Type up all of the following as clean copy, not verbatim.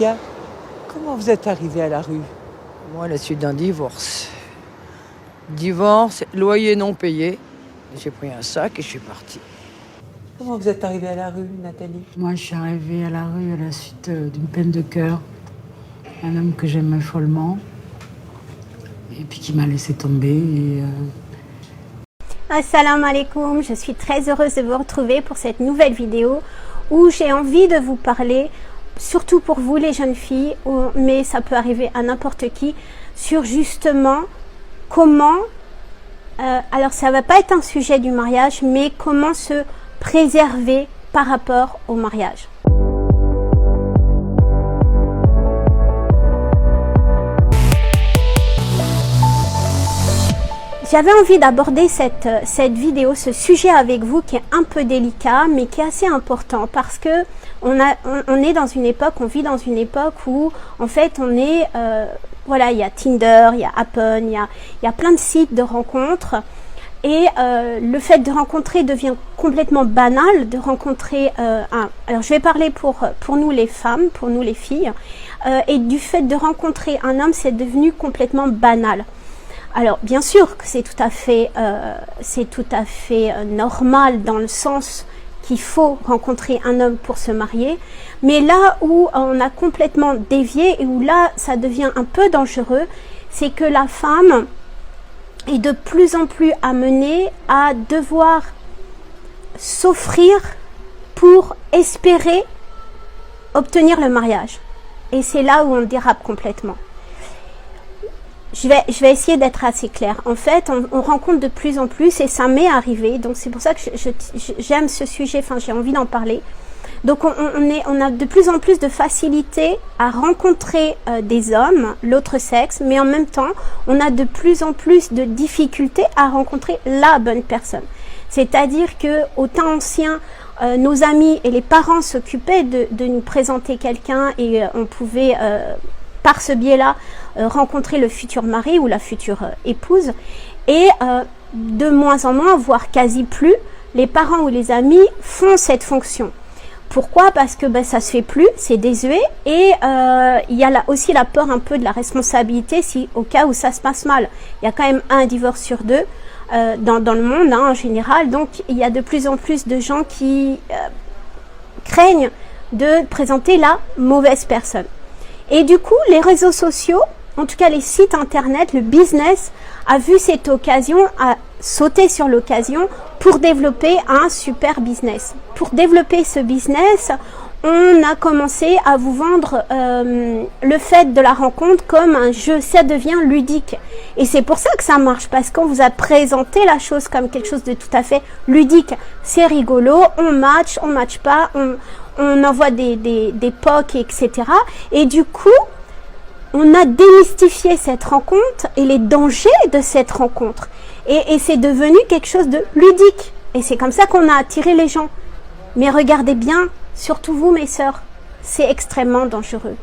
Olga, comment vous êtes arrivée à la rue? Moi, à la suite d'un divorce. Divorce, loyer non payé. J'ai pris un sac et je suis partie. Comment vous êtes arrivée à la rue, Nathalie? Moi, je suis arrivée à la rue à la suite d'une peine de cœur. Un homme que j'aimais follement. Et puis qui m'a laissé tomber. Assalamu alaikum, je suis très heureuse de vous retrouver pour cette nouvelle vidéo où j'ai envie de vous parler, surtout pour vous les jeunes filles, mais ça peut arriver à n'importe qui, sur justement comment, alors ça va pas être un sujet du mariage, mais comment se préserver par rapport au mariage. J'avais envie d'aborder cette vidéo, ce sujet avec vous qui est un peu délicat, mais qui est assez important parce que on est dans une époque, on vit dans une époque où en fait on est, voilà, il y a Tinder, il y a Happn, il y a plein de sites de rencontres et le fait de rencontrer devient complètement banal, de rencontrer alors je vais parler pour nous les femmes, pour nous les filles, et du fait de rencontrer un homme, c'est devenu complètement banal. Alors bien sûr que c'est tout à fait normal dans le sens qu'il faut rencontrer un homme pour se marier, mais là où on a complètement dévié et où là ça devient un peu dangereux, c'est que la femme est de plus en plus amenée à devoir s'offrir pour espérer obtenir le mariage. Et c'est là où on dérape complètement. Je vais essayer d'être assez claire. En fait, on rencontre de plus en plus, et ça m'est arrivé, donc c'est pour ça que j'aime ce sujet, enfin j'ai envie d'en parler. Donc on a de plus en plus de facilité à rencontrer des hommes, l'autre sexe, mais en même temps, on a de plus en plus de difficultés à rencontrer la bonne personne. C'est-à-dire que au temps ancien, nos amis et les parents s'occupaient de nous présenter quelqu'un et on pouvait par ce biais-là rencontrer le futur mari ou la future épouse, et de moins en moins, voire quasi plus, les parents ou les amis font cette fonction. Pourquoi? Parce que ça se fait plus, c'est désuet, et il y a aussi la peur un peu de la responsabilité si au cas où ça se passe mal. Il y a quand même un divorce sur deux dans le monde en général, donc il y a de plus en plus de gens qui craignent de présenter la mauvaise personne. Et du coup, les réseaux sociaux, en tout cas les sites internet, le business a vu cette occasion, a sauté sur l'occasion pour développer un super business. Pour développer ce business, on a commencé à vous vendre le fait de la rencontre comme un jeu, ça devient ludique. Et c'est pour ça que ça marche, parce qu'on vous a présenté la chose comme quelque chose de tout à fait ludique. C'est rigolo, on match pas, on envoie des POC, etc. Et du coup, on a démystifié cette rencontre et les dangers de cette rencontre. Et c'est devenu quelque chose de ludique. Et c'est comme ça qu'on a attiré les gens. Mais regardez bien, surtout vous mes sœurs, c'est extrêmement dangereux.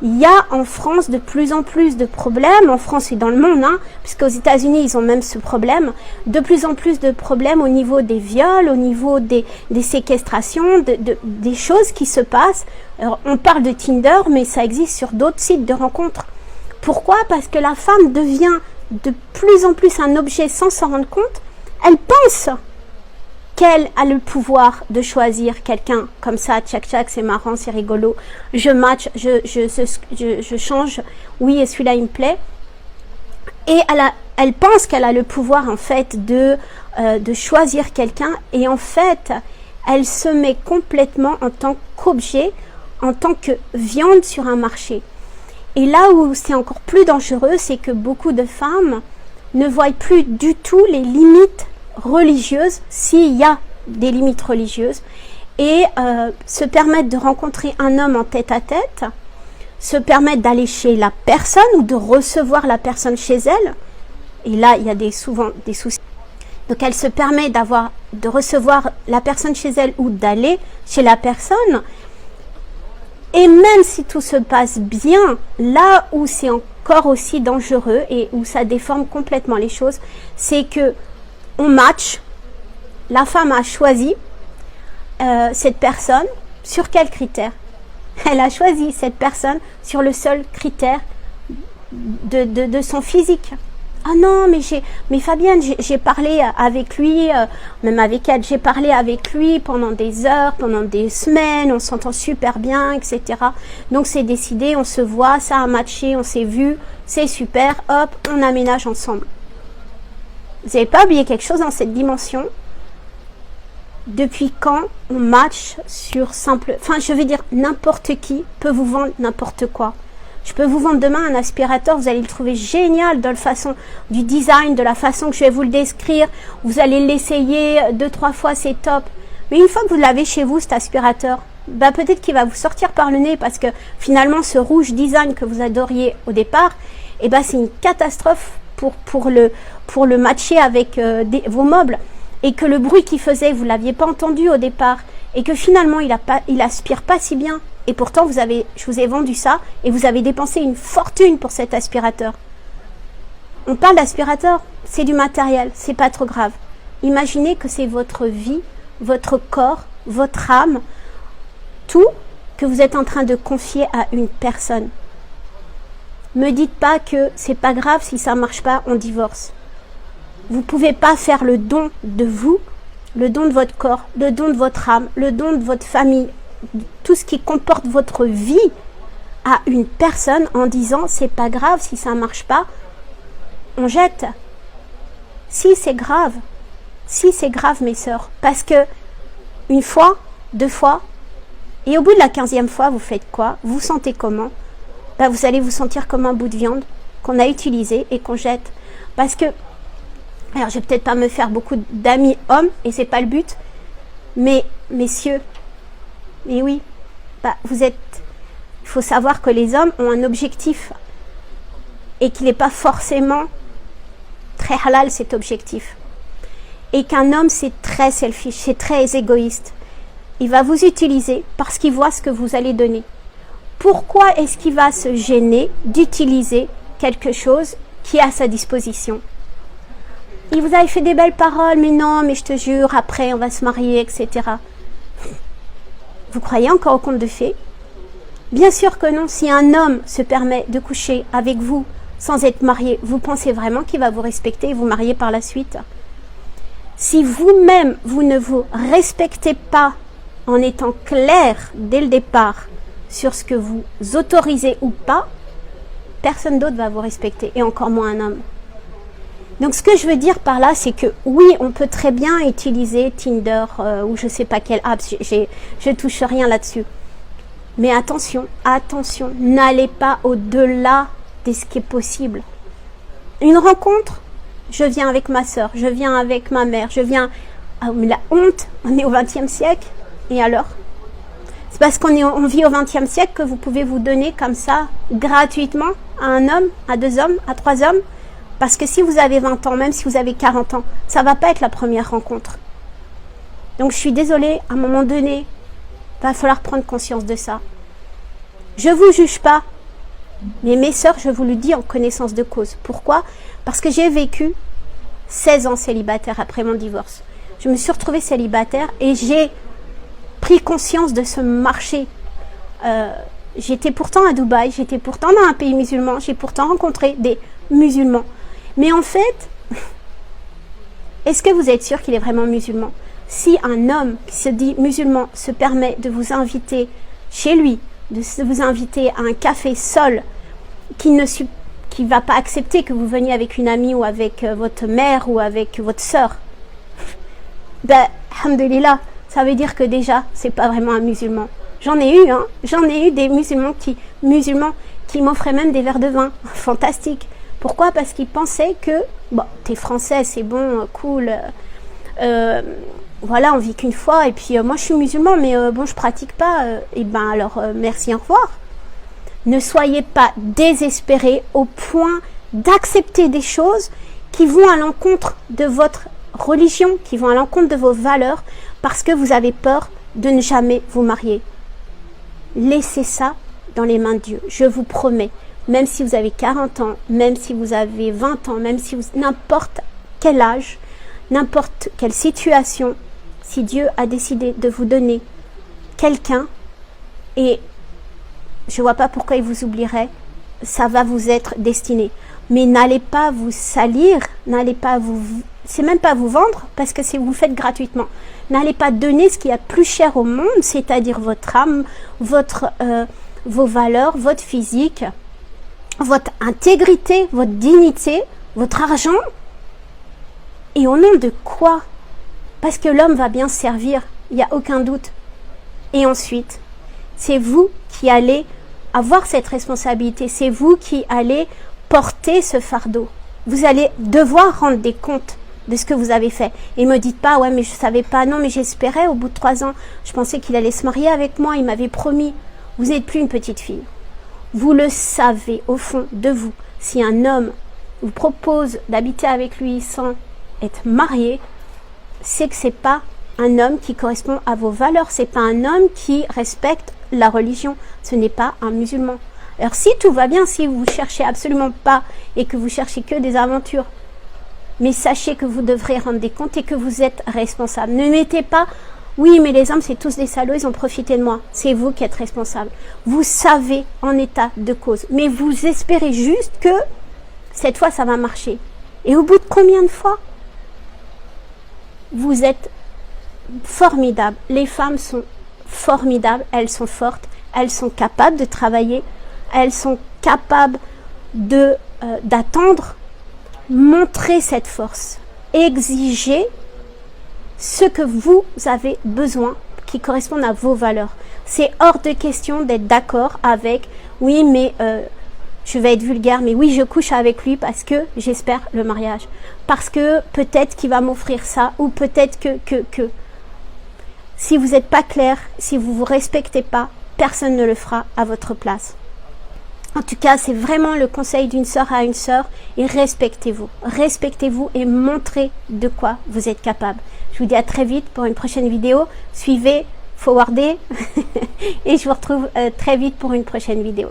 Il y a en France de plus en plus de problèmes, en France et dans le monde, puisqu'aux États-Unis ils ont même ce problème, de plus en plus de problèmes au niveau des viols, au niveau des séquestrations, des choses qui se passent. Alors, on parle de Tinder, mais ça existe sur d'autres sites de rencontres. Pourquoi? Parce que la femme devient de plus en plus un objet sans s'en rendre compte. Elle pense qu'elle a le pouvoir de choisir quelqu'un comme ça, tchac tchac, c'est marrant, c'est rigolo, je match, je change, oui, et celui-là il me plaît. Et elle pense qu'elle a le pouvoir en fait de choisir quelqu'un, et en fait elle se met complètement en tant qu'objet, en tant que viande sur un marché. Et là où c'est encore plus dangereux, c'est que beaucoup de femmes ne voient plus du tout les limites religieuses, s'il y a des limites religieuses, et se permettre de rencontrer un homme en tête-à-tête, se permettre d'aller chez la personne ou de recevoir la personne chez elle, et là il y a souvent des soucis. Donc elle se permet de recevoir la personne chez elle ou d'aller chez la personne, et même si tout se passe bien, là où c'est encore aussi dangereux et où ça déforme complètement les choses, c'est que on match, la femme a choisi cette personne, sur quels critères? Elle a choisi cette personne sur le seul critère de son physique. Ah non, mais Fabienne, j'ai parlé avec lui, même avec elle, j'ai parlé avec lui pendant des heures, pendant des semaines, on s'entend super bien, etc. Donc c'est décidé, on se voit, ça a matché, on s'est vu, c'est super, hop, on aménage ensemble. Vous n'avez pas oublié quelque chose dans cette dimension? Depuis quand on match sur simple... Enfin, je veux dire, n'importe qui peut vous vendre n'importe quoi. Je peux vous vendre demain un aspirateur, vous allez le trouver génial de la façon du design, de la façon que je vais vous le décrire. Vous allez l'essayer 2-3 fois, c'est top. Mais une fois que vous l'avez chez vous, cet aspirateur, bah peut-être qu'il va vous sortir par le nez parce que finalement, ce rouge design que vous adoriez au départ, eh ben, c'est une catastrophe pour le matcher avec vos meubles. Et que le bruit qu'il faisait, vous ne l'aviez pas entendu au départ. Et que finalement, il aspire pas si bien. Et pourtant, je vous ai vendu ça et vous avez dépensé une fortune pour cet aspirateur. On parle d'aspirateur, c'est du matériel, c'est pas trop grave. Imaginez que c'est votre vie, votre corps, votre âme, tout que vous êtes en train de confier à une personne. Me dites pas que c'est pas grave si ça marche pas, on divorce. Vous pouvez pas faire le don de vous, le don de votre corps, le don de votre âme, le don de votre famille, tout ce qui comporte votre vie à une personne en disant c'est pas grave si ça marche pas, on jette. Si c'est grave mes sœurs, parce que une fois, 2 fois, et au bout de la 15e fois, vous faites quoi? Vous sentez comment? Ben, vous allez vous sentir comme un bout de viande qu'on a utilisé et qu'on jette. Parce que, alors je vais peut-être pas me faire beaucoup d'amis hommes, et c'est pas le but, mais messieurs, mais oui, bah, il faut savoir que les hommes ont un objectif et qu'il n'est pas forcément très halal cet objectif. Et qu'un homme c'est très selfish, c'est très égoïste. Il va vous utiliser parce qu'il voit ce que vous allez donner. Pourquoi est-ce qu'il va se gêner d'utiliser quelque chose qui est à sa disposition? Il vous avait fait des belles paroles, mais non, mais je te jure, après on va se marier, etc. Vous croyez encore au conte de fées? Bien sûr que non. Si un homme se permet de coucher avec vous sans être marié, vous pensez vraiment qu'il va vous respecter et vous marier par la suite? Si vous-même, vous ne vous respectez pas en étant clair dès le départ sur ce que vous autorisez ou pas, personne d'autre va vous respecter, et encore moins un homme. Donc ce que je veux dire par là, c'est que oui, on peut très bien utiliser Tinder ou je sais pas quelle app, je touche rien là-dessus. Mais attention, n'allez pas au-delà de ce qui est possible. Une rencontre, je viens avec ma soeur, je viens avec ma mère, je viens... Ah, mais la honte, on est au XXe siècle, et alors? C'est parce qu'on vit au XXe siècle que vous pouvez vous donner comme ça, gratuitement, à un homme, à 2 hommes, à 3 hommes. Parce que si vous avez 20 ans, même si vous avez 40 ans, ça ne va pas être la première rencontre. Donc je suis désolée, à un moment donné, il va falloir prendre conscience de ça. Je ne vous juge pas, mais mes sœurs, je vous le dis en connaissance de cause. Pourquoi? Parce que j'ai vécu 16 ans célibataire après mon divorce. Je me suis retrouvée célibataire et j'ai pris conscience de ce marché. J'étais pourtant à Dubaï, j'étais pourtant dans un pays musulman, j'ai pourtant rencontré des musulmans. Mais en fait, est-ce que vous êtes sûr qu'il est vraiment musulman? Si un homme qui se dit musulman se permet de vous inviter chez lui, de vous inviter à un café seul, qui ne va pas accepter que vous veniez avec une amie ou avec votre mère ou avec votre sœur, ben, alhamdoulilah, ça veut dire que déjà, c'est pas vraiment un musulman. J'en ai eu des musulmans qui m'offraient même des verres de vin. Fantastique. Pourquoi? Parce qu'ils pensaient que, bon, t'es français, c'est bon, cool, voilà, on vit qu'une fois, et puis moi je suis musulman, mais bon, je pratique pas, et ben alors, merci, au revoir. Ne soyez pas désespérés au point d'accepter des choses qui vont à l'encontre de votre religion, qui vont à l'encontre de vos valeurs, parce que vous avez peur de ne jamais vous marier. Laissez ça dans les mains de Dieu, je vous promets. Même si vous avez 40 ans, même si vous avez 20 ans, même si vous... n'importe quel âge, n'importe quelle situation, si Dieu a décidé de vous donner quelqu'un, et je vois pas pourquoi il vous oublierait. Ça va vous être destiné. Mais n'allez pas vous salir, n'allez pas vous... C'est même pas vous vendre, parce que vous le faites gratuitement. N'allez pas donner ce qu'il y a de plus cher au monde, c'est-à-dire votre âme, vos valeurs, votre physique, votre intégrité, votre dignité, votre argent. Et au nom de quoi? Parce que l'homme va bien servir, il n'y a aucun doute. Et ensuite, c'est vous qui allez avoir cette responsabilité, c'est vous qui allez porter ce fardeau. Vous allez devoir rendre des comptes de ce que vous avez fait. Et me dites pas, ouais, mais je savais pas, non, mais j'espérais au bout de 3 ans, je pensais qu'il allait se marier avec moi, il m'avait promis. Vous n'êtes plus une petite fille. Vous le savez au fond de vous. Si un homme vous propose d'habiter avec lui sans être marié, c'est que c'est pas un homme qui correspond à vos valeurs, c'est pas un homme qui respecte la religion, ce n'est pas un musulman. Alors si tout va bien, si vous cherchez absolument pas et que vous cherchez que des aventures, mais sachez que vous devrez rendre des comptes et que vous êtes responsable. Ne mettez pas, oui mais les hommes c'est tous des salauds, ils ont profité de moi. C'est vous qui êtes responsable. Vous savez en état de cause, mais vous espérez juste que cette fois ça va marcher. Et au bout de combien de fois? Vous êtes formidable. Les femmes sont formidables, elles sont fortes, elles sont capables de travailler, elles sont capables d'attendre. Montrez cette force, exigez ce que vous avez besoin qui correspond à vos valeurs. C'est hors de question d'être d'accord avec oui mais je vais être vulgaire, mais oui je couche avec lui parce que j'espère le mariage, parce que peut-être qu'il va m'offrir ça, ou peut-être que si vous n'êtes pas clair, si vous vous respectez pas, personne ne le fera à votre place. En tout cas, c'est vraiment le conseil d'une sœur à une sœur, et respectez-vous. Respectez-vous et montrez de quoi vous êtes capable. Je vous dis à très vite pour une prochaine vidéo. Suivez, forwardez et je vous retrouve très vite pour une prochaine vidéo.